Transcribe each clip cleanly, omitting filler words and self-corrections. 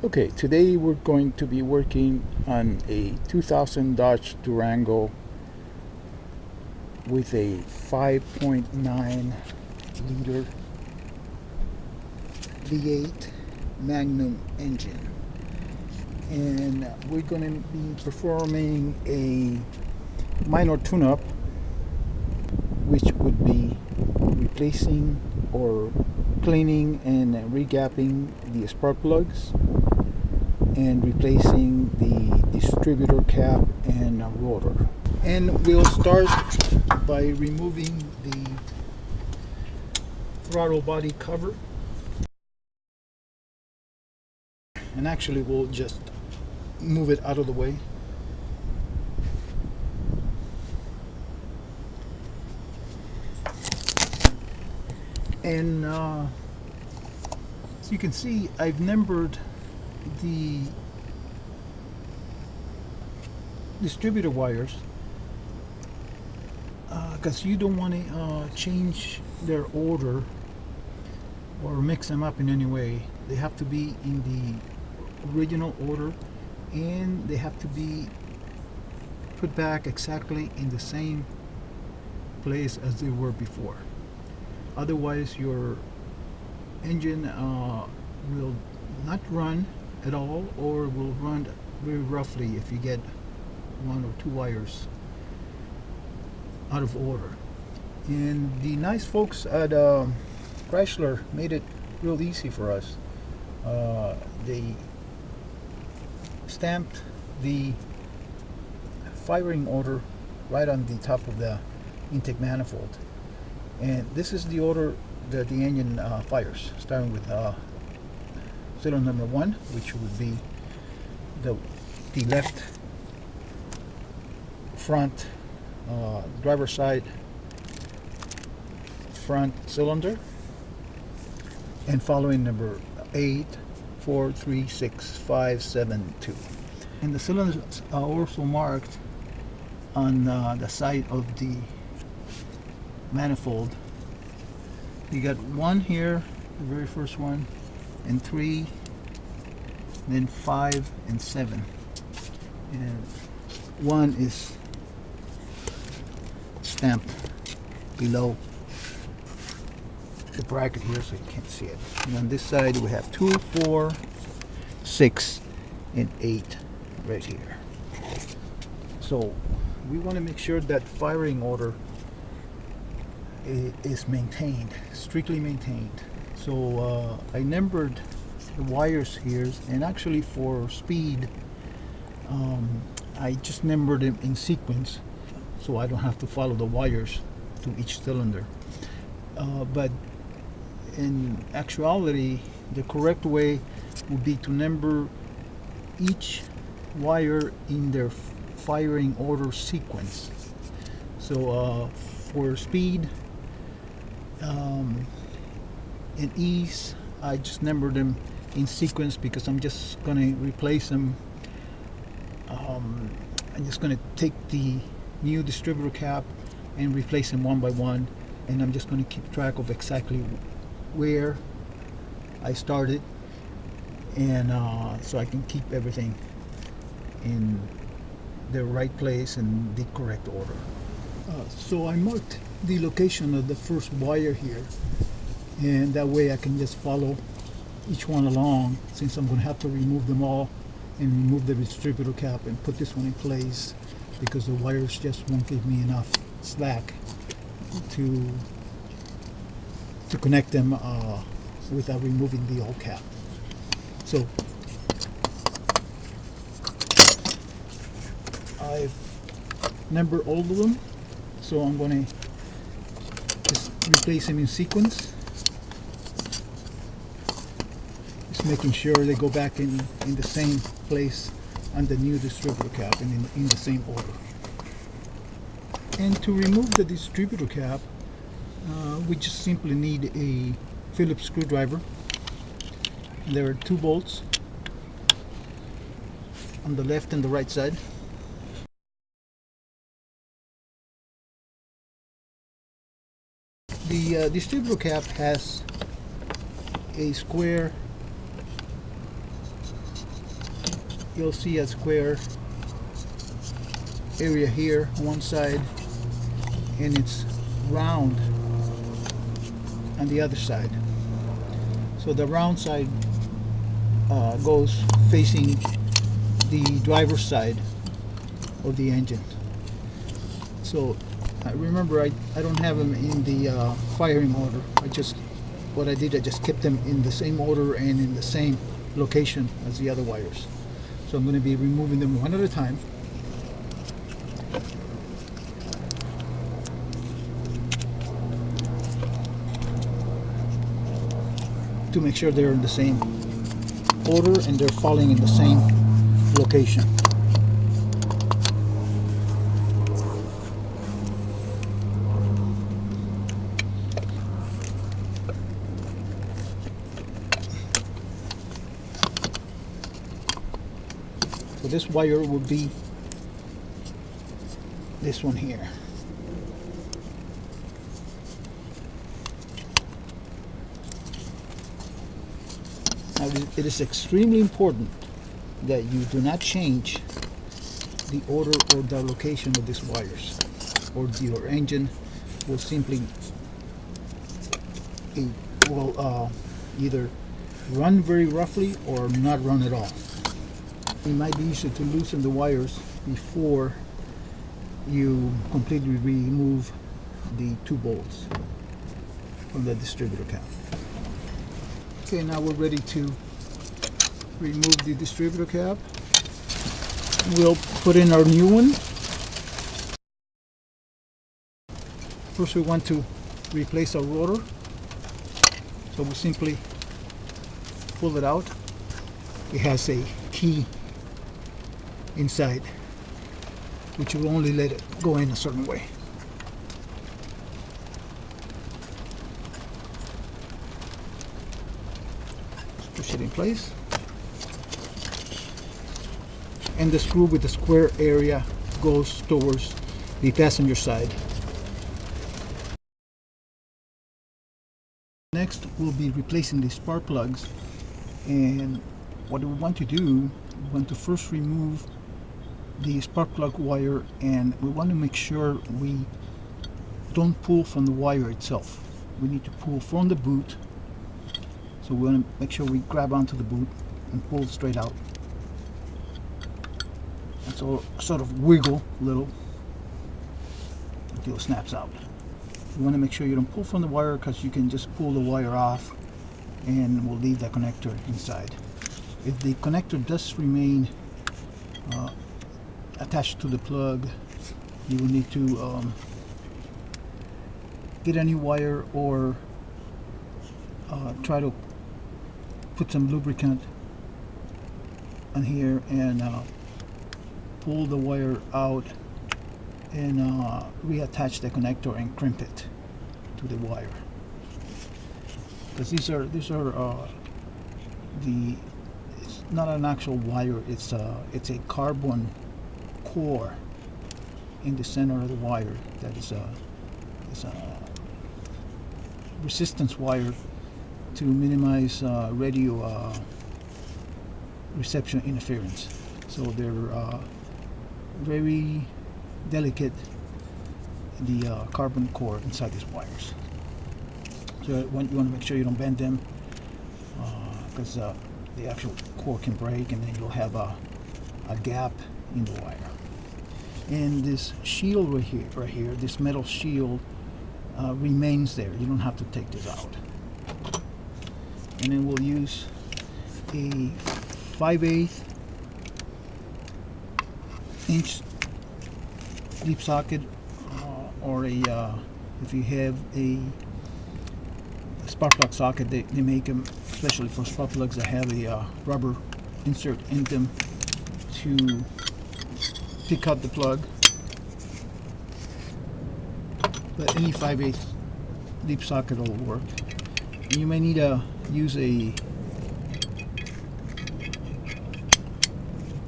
Okay, today we're going to be working on a 2000 Dodge Durango with a 5.9 liter V8 Magnum engine. And we're going to be performing a minor tune-up, which would be replacing or cleaning and regapping the spark plugs and replacing the distributor cap and rotor. And we'll start by removing the throttle body cover. And actually we'll just move it out of the way. And as you can see, I've numbered the distributor wires because you don't want to change their order or mix them up in any way. They have to be in the original order, and they have to be put back exactly in the same place as they were before. Otherwise your engine will not run at all, or will run very roughly if you get one or two wires out of order. And the nice folks at Chrysler made it real easy for us. They stamped the firing order right on the top of the intake manifold, and this is the order that the engine fires, starting with cylinder number 1, which would be the left front driver's side front cylinder, and following number 8, 4, 3, 6, 5, 7, 2. And the cylinders are also marked on the side of the manifold. You got 1 here, the very first one, and 3, then 5 and 7, and 1 is stamped below the bracket here, so you can't see it. And on this side we have 2, 4, 6, and 8 right here. So we want to make sure that firing order is maintained, strictly maintained. So I numbered the wires here, and actually for speed I just numbered them in sequence so I don't have to follow the wires to each cylinder. But in actuality, the correct way would be to number each wire in their firing order sequence. So for speed and ease, I just numbered them in sequence because I'm just going to replace them. I'm just going to take the new distributor cap and replace them one by one, and I'm just going to keep track of exactly where I started, and so I can keep everything in the right place and the correct order. So I marked the location of the first wire here, and that way I can just follow each one along, since I'm going to have to remove them all and remove the distributor cap and put this one in place, because the wires just won't give me enough slack to connect them without removing the old cap. So I've numbered all of them, so I'm going to just replace them in sequence, just making sure they go back in the same place on the new distributor cap and in the same order. And to remove the distributor cap, we just simply need a Phillips screwdriver. There are 2 bolts on the left and the right side. The distributor cap has a square you'll see a square area here on one side, and it's round on the other side. So the round side goes facing the driver's side of the engine. So remember, I don't have them in the firing order. What I did, I just kept them in the same order and in the same location as the other wires. So I'm going to be removing them one at a time. To make sure they're in the same order and they're falling in the same location. So this wire will be this one here. Now, it is extremely important that you do not change the order or the location of these wires, or your engine will simply either run very roughly or not run at all. It might be easier to loosen the wires before you completely remove the 2 bolts from the distributor cap. Okay, now we're ready to remove the distributor cap. We'll put in our new one. First, we want to replace our rotor. So we simply pull it out. It has a key inside, which will only let it go in a certain way. Just push it in place. And the screw with the square area goes towards the passenger side. Next, we'll be replacing the spark plugs. And what we want to do, we want to first remove the spark plug wire, and we want to make sure we don't pull from the wire itself. We need to pull from the boot. So we want to make sure we grab onto the boot and pull it straight out. And so sort of wiggle a little until it snaps out. You want to make sure you don't pull from the wire, because you can just pull the wire off and we'll leave the connector inside. If the connector does remain attached to the plug, you will need to get a new wire, or try to put some lubricant on here and pull the wire out and reattach the connector and crimp it to the wire. Because these are it's not an actual wire, it's a carbon core in the center of the wire that is a resistance wire to minimize radio reception interference. So they're very delicate, the carbon core inside these wires. So you want to make sure you don't bend them, because the actual core can break, and then you'll have a gap in the wire. And this shield right here, this metal shield remains there. You don't have to take this out. And then we'll use a 5/8 inch deep socket, or if you have a spark plug socket, they make them especially for spark plugs that have a rubber insert in them to pick up the plug. But any 5/8 deep socket will work. And you may need to use a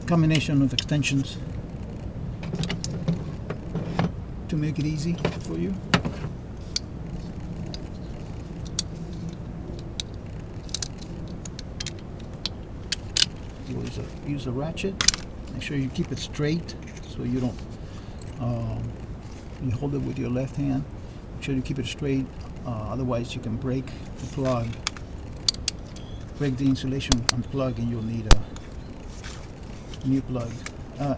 combination of extensions to make it easy for you. you always use a ratchet. Make sure you keep it straight so you don't you hold it with your left hand. Make sure you keep it straight, otherwise you can break the plug, break the insulation on plug, and you'll need a new plug,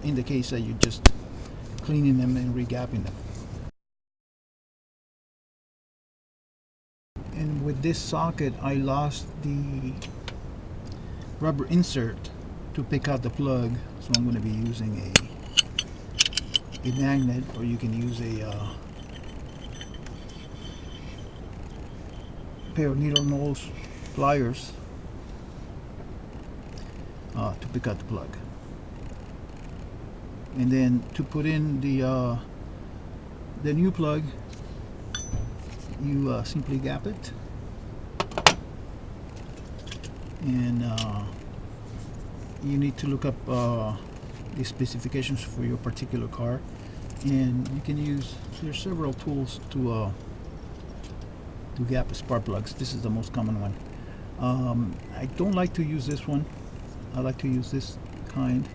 in the case that you're just cleaning them and regapping them. And with this socket, I lost the rubber insert to pick out the plug, so I'm going to be using a magnet, or you can use a pair of needle nose pliers to pick out the plug. And then to put in the new plug, you simply gap it, and you need to look up the specifications for your particular car, and you can use, there's several tools to gap spark plugs. This is the most common one. I don't like to use this one. I like to use this kind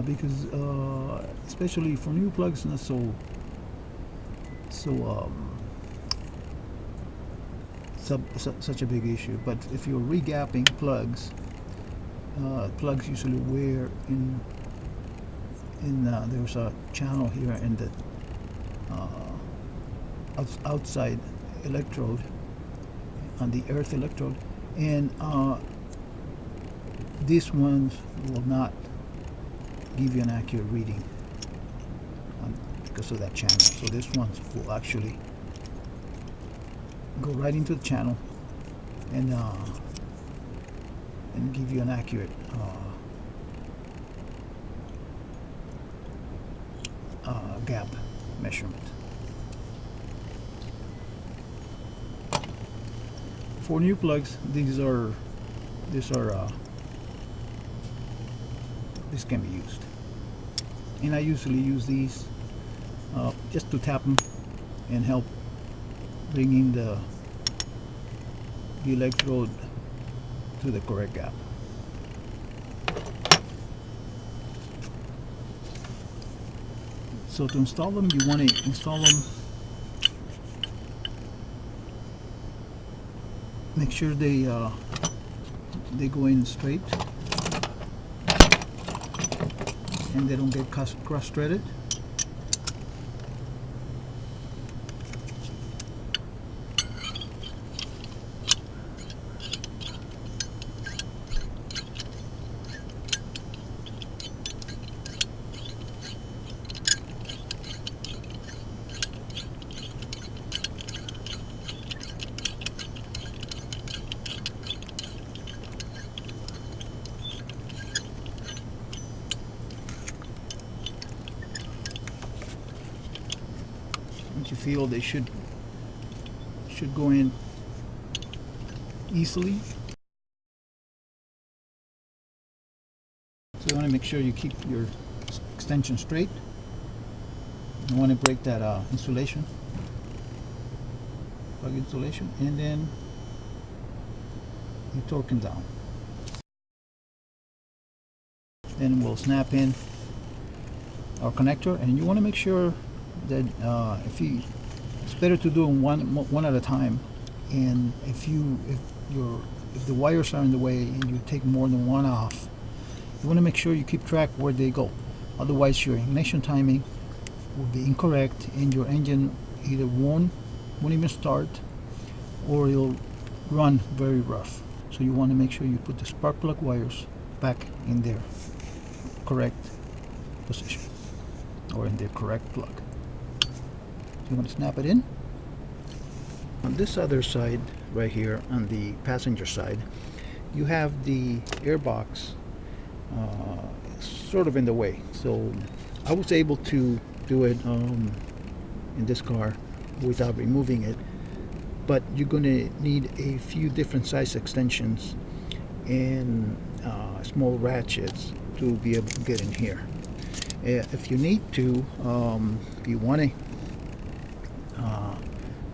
because especially for new plugs, not such a big issue. But if you're regapping plugs, plugs usually wear in there's a channel here in the outside electrode, on the earth electrode, and these ones will not give you an accurate reading because of that channel. So this ones will actually go right into the channel and give you an accurate gap measurement. For new plugs, these can be used, and I usually use these just to tap them and help bringing the electrode to the correct gap. So to install them, you want to install them, make sure they go in straight and they don't get cross-threaded. Once you feel they should go in easily. So you want to make sure you keep your extension straight. You want to break that insulation, plug insulation, and then you torque them down. Then we'll snap in our connector, and you want to make sure that it's better to do them one at a time. And if the wires are in the way and you take more than one off, you want to make sure you keep track where they go. Otherwise, your ignition timing will be incorrect, and your engine either won't even start, or it'll run very rough. So you want to make sure you put the spark plug wires back in their correct position, or in their correct plug. You want to snap it in. On this other side right here, on the passenger side, you have the airbox sort of in the way. So I was able to do it in this car without removing it, but you're going to need a few different size extensions and small ratchets to be able to get in here. If you need to, if you want to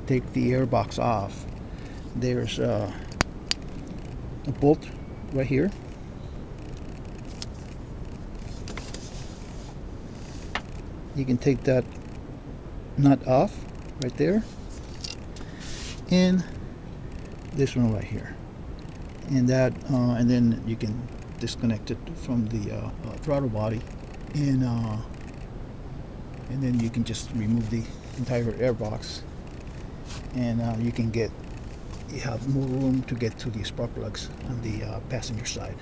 take the airbox off, there's a bolt right here you can take that nut off right there, and this one right here, and that and then you can disconnect it from the throttle body, and then you can just remove the entire air box, and you have more room to get to the spark plugs on the passenger side.